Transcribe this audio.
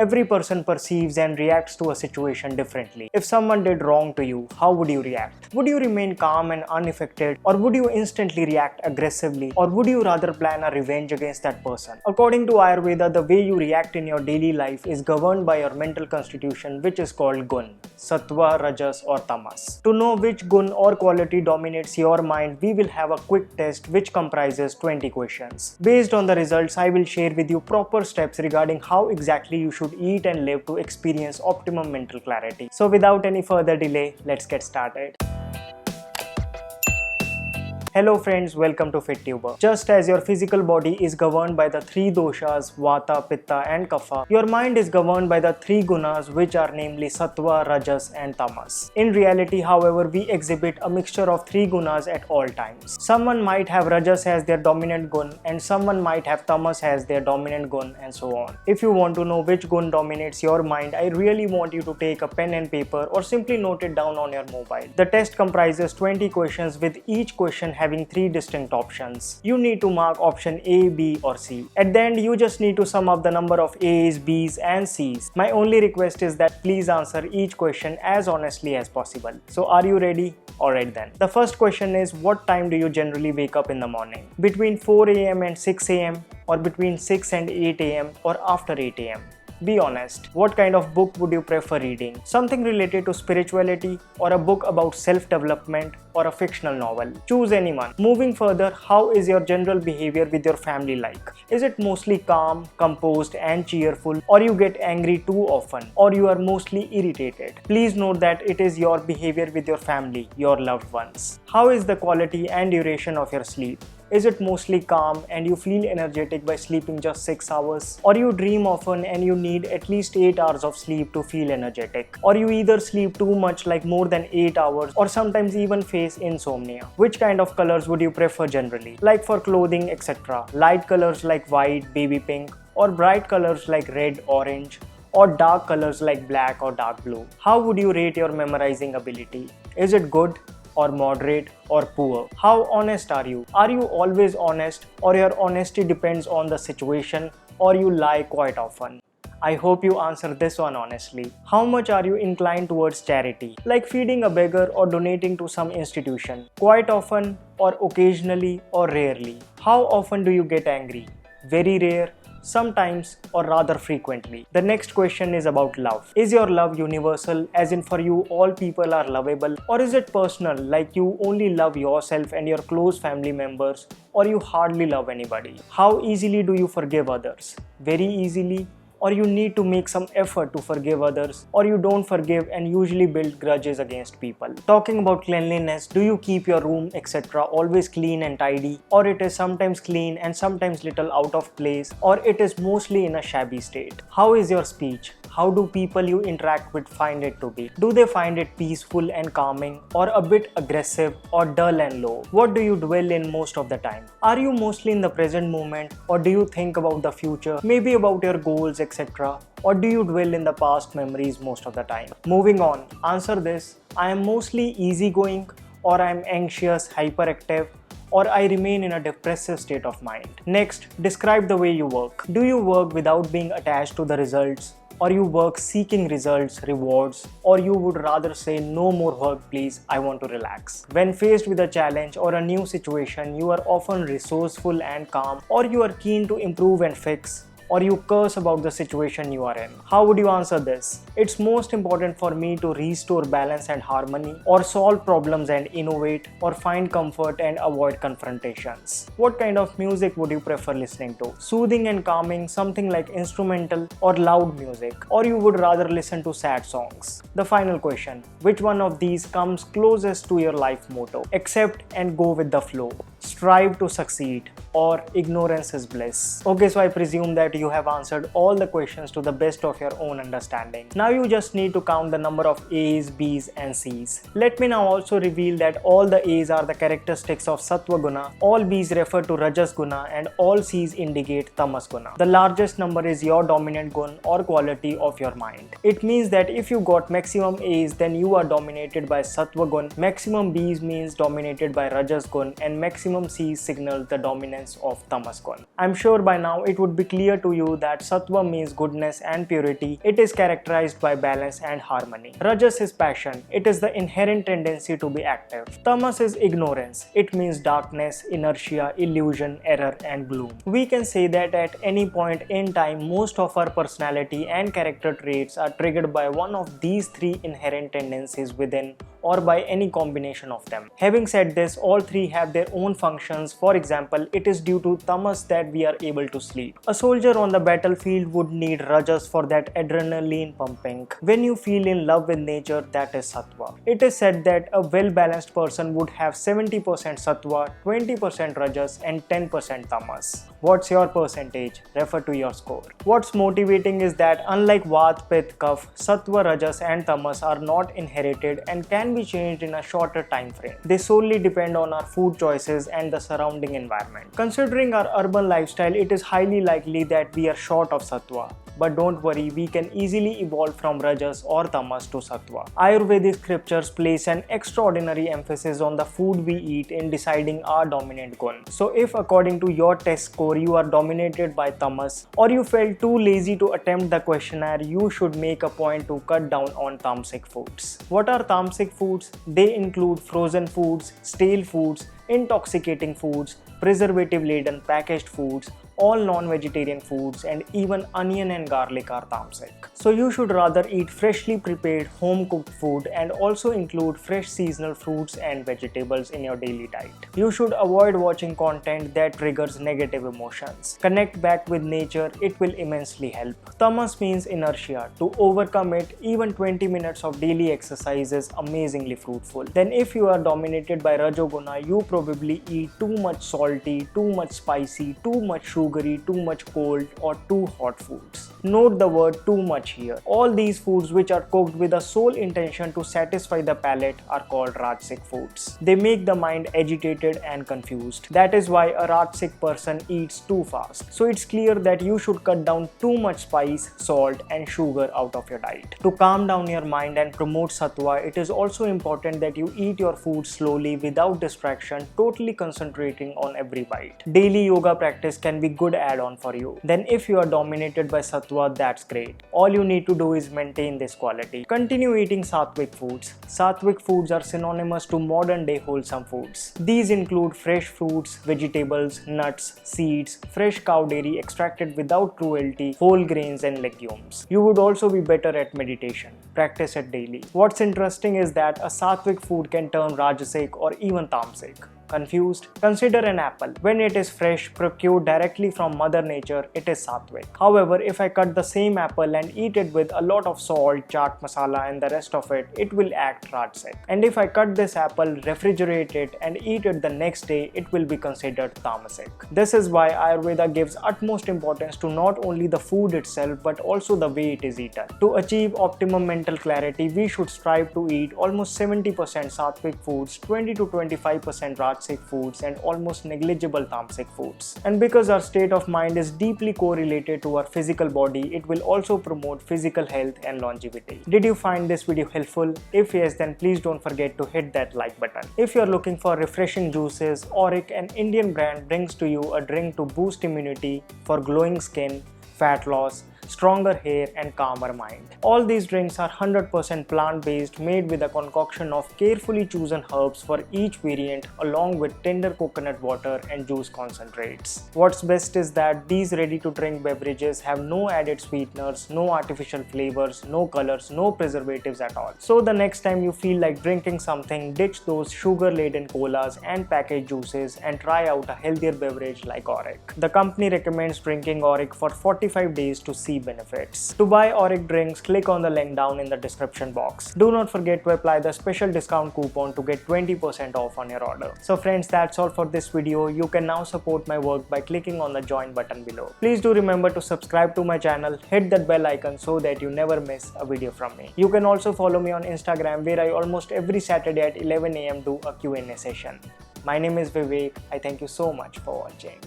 Every person perceives and reacts to a situation differently. If someone did wrong to you, how would you react? Would you remain calm and unaffected, or would you instantly react aggressively, or would you rather plan a revenge against that person? According to Ayurveda, the way you react in your daily life is governed by your mental constitution, which is called gun, sattva, rajas or tamas. To know which gun or quality dominates your mind, we will have a quick test which comprises 20 questions. Based on the results, I will share with you proper steps regarding how exactly you should eat and live to experience optimum mental clarity. So without any further delay, let's get started. Hello friends, welcome to FitTuber. Just as your physical body is governed by the three doshas, Vata, Pitta and Kapha, your mind is governed by the three gunas, which are namely Sattva, Rajas and Tamas. In reality, however, we exhibit a mixture of three gunas at all times. Someone might have Rajas as their dominant gun and someone might have Tamas as their dominant gun and so on. If you want to know which gun dominates your mind, I really want you to take a pen and paper or simply note it down on your mobile. The test comprises 20 questions with each question having three distinct options. You need to mark option A, B or C. At the end, you just need to sum up the number of A's, B's and C's. My only request is that please answer each question as honestly as possible. So are you ready? Alright then. The first question is, what time do you generally wake up in the morning? Between 4 AM and 6 AM, or between 6 and 8 AM, or after 8 AM? Be honest. What kind of book would you prefer reading? Something related to spirituality, or a book about self-development, or a fictional novel? Choose any one. Moving further, how is your general behavior with your family like? Is it mostly calm, composed and cheerful, or you get angry too often, or you are mostly irritated? Please note that it is your behavior with your family, your loved ones. How is the quality and duration of your sleep? Is it mostly calm and you feel energetic by sleeping just 6 hours? Or you dream often and you need at least 8 hours of sleep to feel energetic? Or you either sleep too much, like more than 8 hours, or sometimes even face insomnia? Which kind of colors would you prefer generally? Like for clothing, etc. Light colors like white, baby pink, or bright colors like red, orange, or dark colors like black or dark blue? How would you rate your memorizing ability? Is it good, or moderate, or poor? How honest are you? Are you always honest, or your honesty depends on the situation, or you lie quite often? I hope you answer this one honestly. How much are you inclined towards charity, like feeding a beggar or donating to some institution? Quite often, or occasionally, or rarely? How often do you get angry? Very rare, sometimes, or rather frequently? The next question is about love. Is your love universal, as in for you all people are lovable, or is it personal, like you only love yourself and your close family members, or you hardly love anybody? How easily do you forgive others? Very easily, or you need to make some effort to forgive others, or you don't forgive and usually build grudges against people? Talking about cleanliness, do you keep your room etc. always clean and tidy, or it is sometimes clean and sometimes little out of place, or it is mostly in a shabby state? How is your speech? How do people you interact with find it to be? Do they find it peaceful and calming, or a bit aggressive, or dull and low? What do you dwell in most of the time? Are you mostly in the present moment, or do you think about the future, maybe about your goals etc.? Or do you dwell in the past memories most of the time? Moving on, answer this. I am mostly easygoing, or I am anxious, hyperactive, or I remain in a depressive state of mind. Next, describe the way you work. Do you work without being attached to the results, or you work seeking results, rewards, or you would rather say no more work please, I want to relax? When faced with a challenge or a new situation, you are often resourceful and calm, or you are keen to improve and fix, or you curse about the situation you are in? How would you answer this? It's most important for me to restore balance and harmony, or solve problems and innovate, or find comfort and avoid confrontations. What kind of music would you prefer listening to? Soothing and calming, something like instrumental, or loud music? Or you would rather listen to sad songs? The final question, which one of these comes closest to your life motto? Accept and go with the flow, strive to succeed, or ignorance is bliss? Okay, so I presume that you have answered all the questions to the best of your own understanding. Now you just need to count the number of A's, B's and C's. Let me now also reveal that all the A's are the characteristics of Sattva Guna, all B's refer to Rajas Guna, and all C's indicate Tamas Guna. The largest number is your dominant gun or quality of your mind. It means that if you got maximum A's, then you are dominated by Sattva Gun, maximum B's means dominated by Rajas Gun, and maximum maximum C's signal the dominance of tamas gun. I'm sure by now it would be clear to you that sattva means goodness and purity. It is characterized by balance and harmony. Rajas is passion. It is the inherent tendency to be active. Tamas is ignorance. It means darkness, inertia, illusion, error and gloom. We can say that at any point in time, most of our personality and character traits are triggered by one of these three inherent tendencies within or by any combination of them. Having said this, all three have their own functions. For example, it is due to tamas that we are able to sleep. A soldier on the battlefield would need rajas for that adrenaline pumping. When you feel in love with nature, that is sattva. It is said that a well-balanced person would have 70% sattva, 20% rajas and 10% tamas. What's your percentage? Refer to your score. What's motivating is that unlike Vata, Pitta, Kapha, sattva, rajas and tamas are not inherited and can be changed in a shorter time frame. They solely depend on our food choices and the surrounding environment. Considering our urban lifestyle, it is highly likely that we are short of sattva. But don't worry, we can easily evolve from rajas or tamas to sattva. Ayurvedic scriptures place an extraordinary emphasis on the food we eat in deciding our dominant gun. So if according to your test score you are dominated by tamas or you felt too lazy to attempt the questionnaire, you should make a point to cut down on tamasic foods. What are tamasic foods? They include frozen foods, stale foods, intoxicating foods, preservative-laden packaged foods, all non-vegetarian foods, and even onion and garlic are tamasic. So you should rather eat freshly prepared home-cooked food and also include fresh seasonal fruits and vegetables in your daily diet. You should avoid watching content that triggers negative emotions. Connect back with nature, it will immensely help. Tamas means inertia. To overcome it, even 20 minutes of daily exercise is amazingly fruitful. Then if you are dominated by Rajoguna, you probably eat too much salty, too much spicy, too much sugary, too much cold or too hot foods. Note the word too much here. All these foods which are cooked with the sole intention to satisfy the palate are called Rajasic foods. They make the mind agitated and confused. That is why a Rajasic person eats too fast. So it's clear that you should cut down too much spice, salt and sugar out of your diet. To calm down your mind and promote sattva, it is also important that you eat your food slowly without distraction, totally concentrating on every bite. Daily yoga practice can be good add-on for you. Then if you are dominated by sattva, that's great. All you need to do is maintain this quality. Continue eating sattvic foods. Sattvic foods are synonymous to modern day wholesome foods. These include fresh fruits, vegetables, nuts, seeds, fresh cow dairy extracted without cruelty, whole grains and legumes. You would also be better at meditation. Practice it daily. What's interesting is that a sattvic food can turn rajasic or even tamasic. Confused? Consider an apple. When it is fresh, procured directly from Mother Nature, it is sattvic. However, if I cut the same apple and eat it with a lot of salt, chaat masala and the rest of it, it will act rajasic. And if I cut this apple, refrigerate it and eat it the next day, it will be considered tamasic. This is why Ayurveda gives utmost importance to not only the food itself but also the way it is eaten. To achieve optimum mental clarity, we should strive to eat almost 70% sattvic foods, 20 to 25% rajasic foods and almost negligible tamasic foods. And because our state of mind is deeply correlated to our physical body, it will also promote physical health and longevity. Did you find this video helpful? If yes, then please don't forget to hit that like button. If you're looking for refreshing juices, Auric, an Indian brand, brings to you a drink to boost immunity for glowing skin, fat loss, stronger hair and calmer mind. All these drinks are 100% plant-based, made with a concoction of carefully chosen herbs for each variant along with tender coconut water and juice concentrates. What's best is that these ready-to-drink beverages have no added sweeteners, no artificial flavors, no colors, no preservatives at all. So the next time you feel like drinking something, ditch those sugar-laden colas and packaged juices and try out a healthier beverage like Auric. The company recommends drinking Auric for 45 days to see benefits. To buy Auric drinks, click on the link down in the description box. Do not forget to apply the special discount coupon to get 20% off on your order. So friends, that's all for this video. You can now support my work by clicking on the join button below. Please do remember to subscribe to my channel, hit that bell icon so that you never miss a video from me. You can also follow me on Instagram, where I almost every Saturday at 11 AM do a Q&A session. My name is Vivek. I thank you so much for watching.